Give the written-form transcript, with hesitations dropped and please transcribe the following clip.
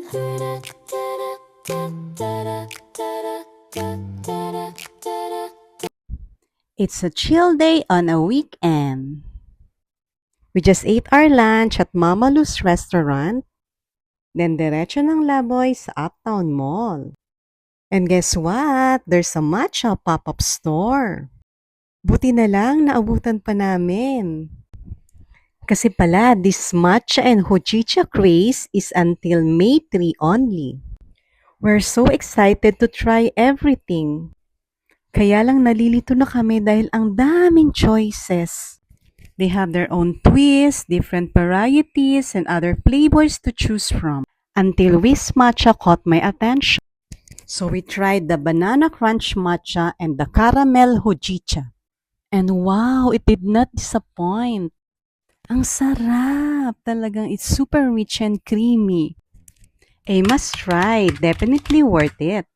It's a chill day on a weekend. We just ate our lunch at Mama Lu's restaurant, then diretso ng Laboy sa Uptown Mall. And guess what? There's a matcha pop-up store. Buti na lang naabutan pa namin. Kasi pala, this matcha and hojicha craze is until May 3 only. We're so excited to try everything. Kaya lang nalilito na kami dahil ang daming choices. They have their own twists, different varieties, and other flavors to choose from. Until Whisk Matcha caught my attention. So we tried the banana crunch matcha and the caramel hojicha. And wow, it did not disappoint. Ang sarap! Talagang it's super rich and creamy. A must try, definitely worth it.